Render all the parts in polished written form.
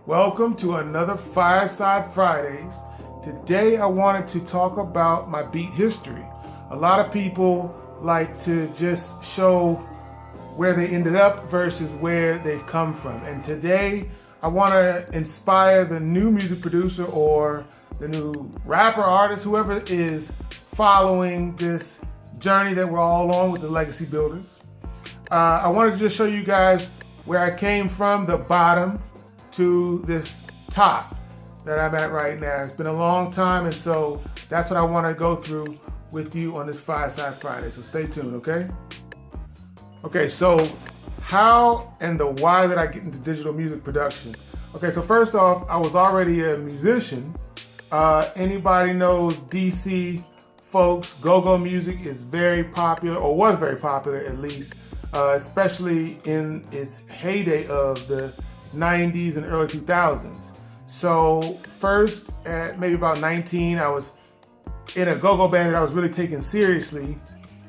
Welcome to another Fiyah Side Fridays. Today I wanted to talk about my beat history. A lot of people like to just show where they ended up versus where they've come from. And today I want to inspire the new music producer or the new rapper, artist, whoever is following this journey that we're all on with the Legacy Builders. I wanted to just show you guys where I came from, the bottom to this top that I'm at right now. It's been a long time, and so that's what I want to go through with you on this Fiyah Side Friday. So stay tuned, okay? Okay, so how and the why did I get into digital music production? Okay, so first off, I was already a musician. Anybody knows DC folks, go-go music is very popular, or was very popular at least, especially in its heyday of the 90s and early 2000s. So first, at maybe about 19, I was in a go-go band that I was really taking seriously,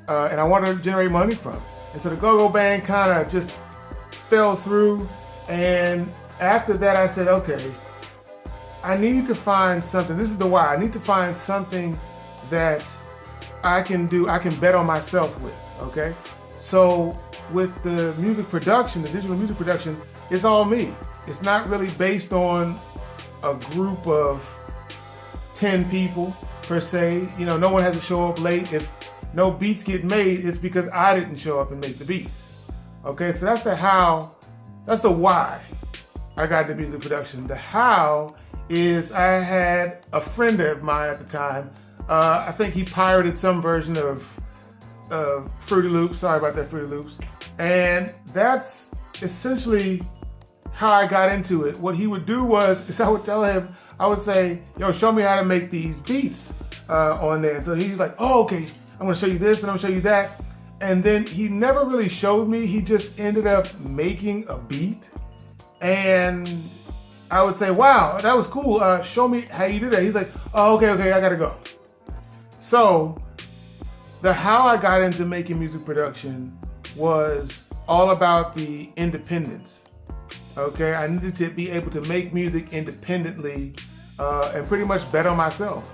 and I wanted to generate money from. And so the go-go band kind of just fell through, and after that I said, okay, I need to find something. This is the why. I need to find something that I can do, I can bet on myself with, okay? So with the music production, the digital music production, it's all me. It's not really based on a group of 10 people per se. You know, no one has to show up late. If no beats get made, it's because I didn't show up and make the beats. Okay, so that's the how, that's the why I got into music production. The how is I had a friend of mine at the time. I think he pirated some version of Fruity Loops. Sorry about that, Fruity Loops. And that's essentially how I got into it. What he would do is I would tell him, I would say, yo, show me how to make these beats on there. So he's like, oh, okay, I'm gonna show you this and I'm gonna show you that. And then he never really showed me. He just ended up making a beat. And I would say, wow, that was cool. Show me how you do that. He's like, oh, okay, I gotta go. So the how I got into making music production was all about the independence. Okay, I needed to be able to make music independently and pretty much bet on myself.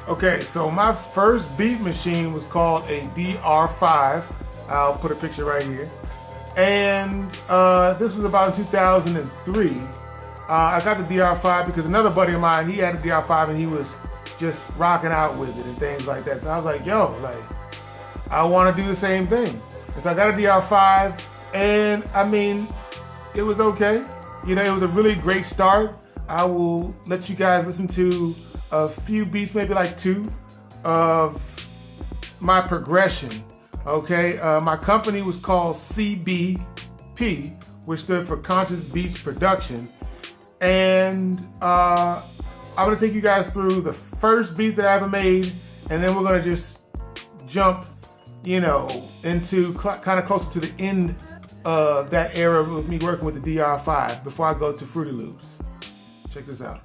Okay, so my first beat machine was called a DR5. I'll put a picture right here. And this was about in 2003. I got the DR5 because another buddy of mine, he had a DR5 and he was just rocking out with it and things like that. So I was like, yo, like, I want to do the same thing. And so I got a DR5, and I mean, it was okay. You know, it was a really great start. I will let you guys listen to a few beats, maybe like two, of my progression, okay? My company was called CBP, which stood for Conscious Beats Production. And I'm gonna take you guys through the first beat that I ever made, and then we're gonna just jump, you know, into kind of closer to the end of that era with me working with the DR5 before I go to Fruity Loops. Check this out.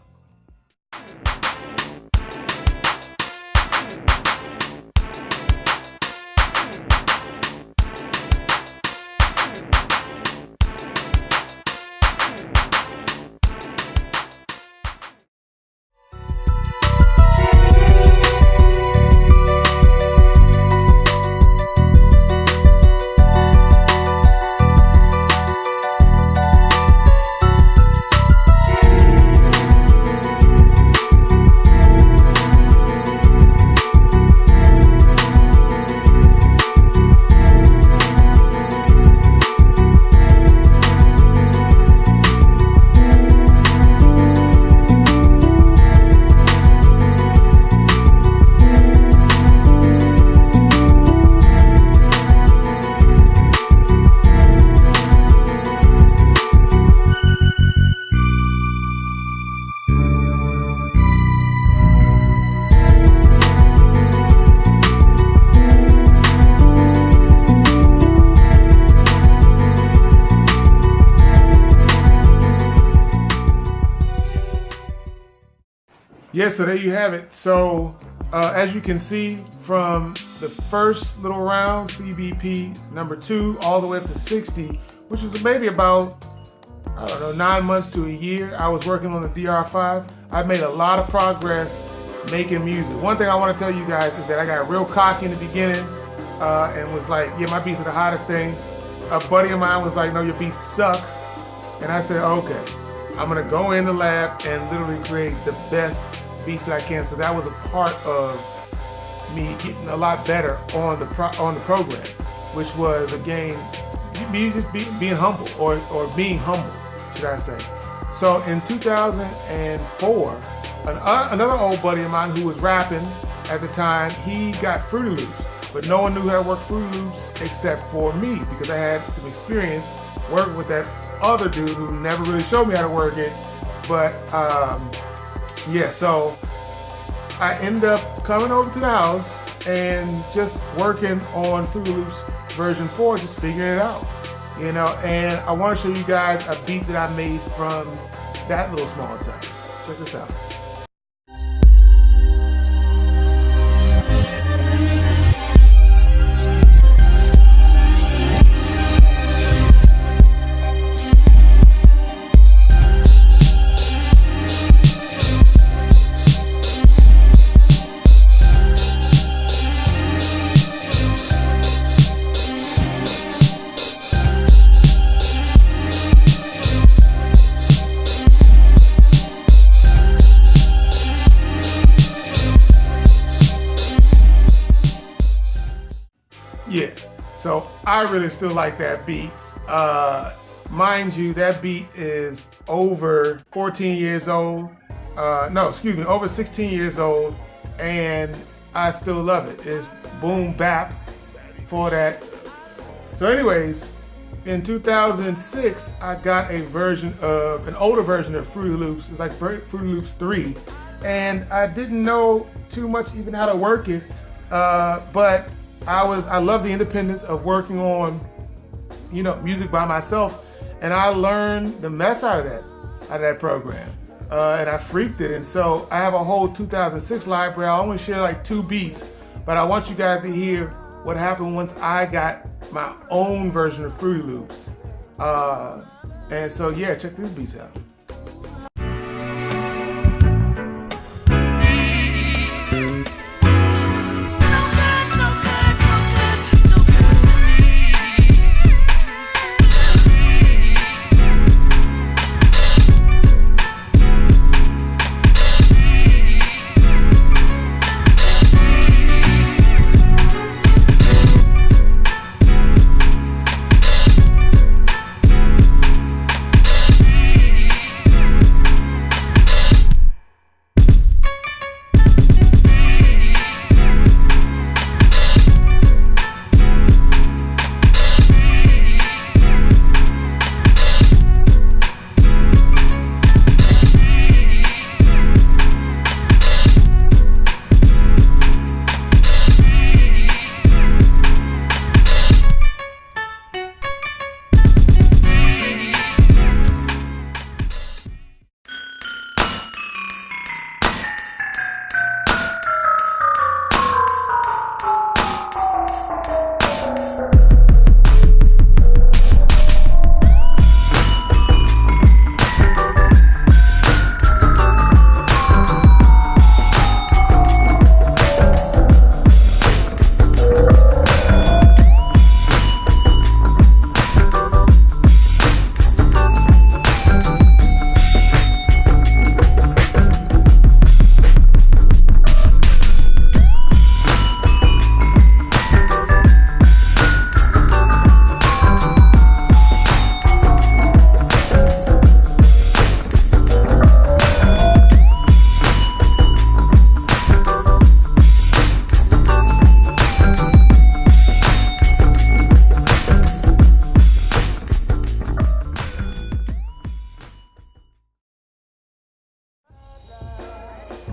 Yes, so there you have it. So as you can see from the first little round, CBP number 2, all the way up to 60, which was maybe about I don't know, 9 months to a year, I was working on the DR5. I made a lot of progress making music. One thing I want to tell you guys is that I got real cocky in the beginning and was like, yeah, my beats are the hottest thing. A buddy of mine was like, no, your beats suck. And I said, okay, I'm gonna go in the lab and literally create the best beats that I can. So that was a part of me getting a lot better on the program, which was again, being humble or being humble, should I say. So in 2004, another old buddy of mine who was rapping at the time, he got Fruity Loops, but no one knew how to work Fruity Loops except for me, because I had some experience working with that other dude who never really showed me how to work it. But yeah, so I ended up coming over to the house and just working on Fruity Loops version 4, just figuring it out, you know. And I want to show you guys a beat that I made from that little small time. Check this out. Yeah, so I really still like that beat. Mind you, that beat is over 14 years old. No, excuse me, over 16 years old, and I still love it. It's boom bap for that. So anyways, in 2006, I got an older version of Fruity Loops. It's like Fruity Loops 3. And I didn't know too much even how to work it, but I love the independence of working on, you know, music by myself, and I learned the mess out of that program, and I freaked it. And so I have a whole 2006 library. I only share like 2 beats, but I want you guys to hear what happened once I got my own version of Fruity Loops. And so yeah, check these beats out.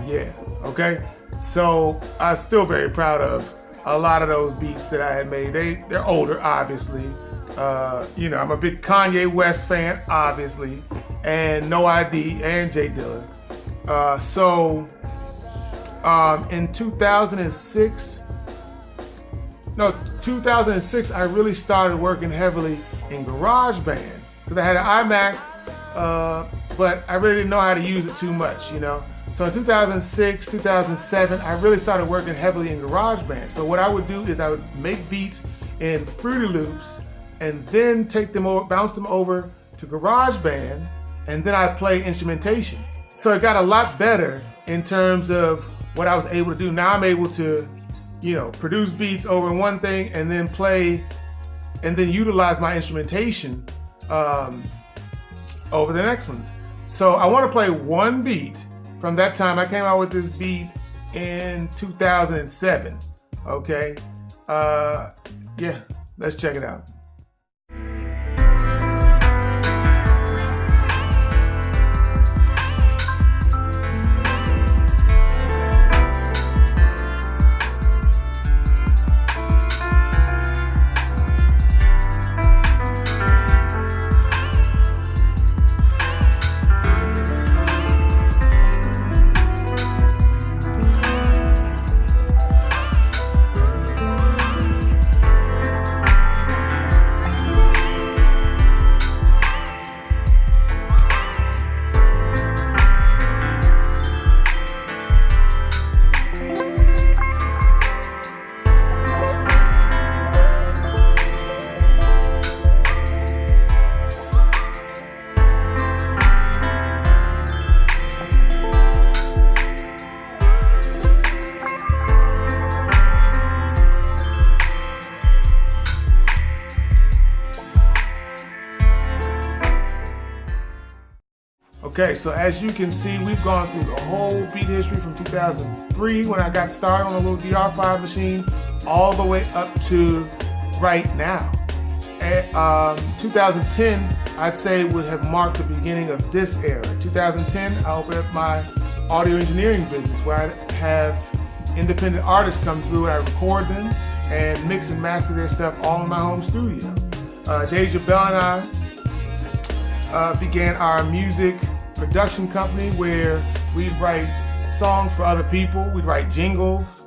Yeah, okay. So I'm still very proud of a lot of those beats that I had made. They're older, obviously. You know, I'm a big Kanye West fan, obviously, and No ID and J Dilla. In 2006, I really started working heavily in GarageBand because I had an iMac but I really didn't know how to use it too much, you know. So in 2006, 2007, I really started working heavily in GarageBand. So what I would do is I would make beats in Fruity Loops and then take them over, bounce them over to GarageBand, and then I'd play instrumentation. So it got a lot better in terms of what I was able to do. Now I'm able to, you know, produce beats over one thing and then play and then utilize my instrumentation over the next one. So I want to play one beat from that time. I came out with this beat in 2007. Okay. Yeah, let's check it out. Okay, so as you can see, we've gone through the whole beat history from 2003 when I got started on a little DR5 machine all the way up to right now. 2010, I'd say, would have marked the beginning of this era. 2010, I opened up my audio engineering business where I have independent artists come through and I record them and mix and master their stuff all in my home studio. Deja Bell and I began our music production company where we'd write songs for other people, we'd write jingles,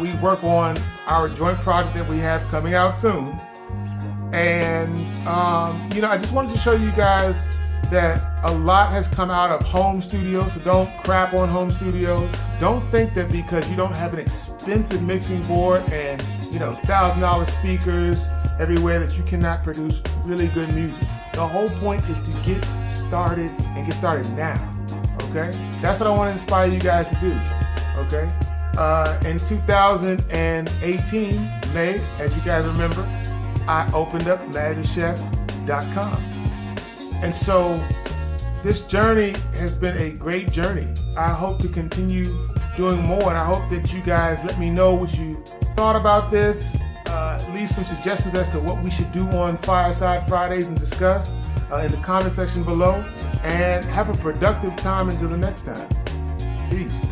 we'd work on our joint project that we have coming out soon. And you know, I just wanted to show you guys that a lot has come out of home studios, so don't crap on home studios. Don't think that because you don't have an expensive mixing board and, you know, $1,000 speakers everywhere that you cannot produce really good music. The whole point is to get started and get started now, okay? That's what I want to inspire you guys to do, okay? In 2018, May, as you guys remember, I opened up MattyChef.com. And so this journey has been a great journey. I hope to continue doing more, and I hope that you guys let me know what you thought about this. Leave some suggestions as to what we should do on Fiyah Side Fridays and discuss in the comment section below. And have a productive time until the next time. Peace.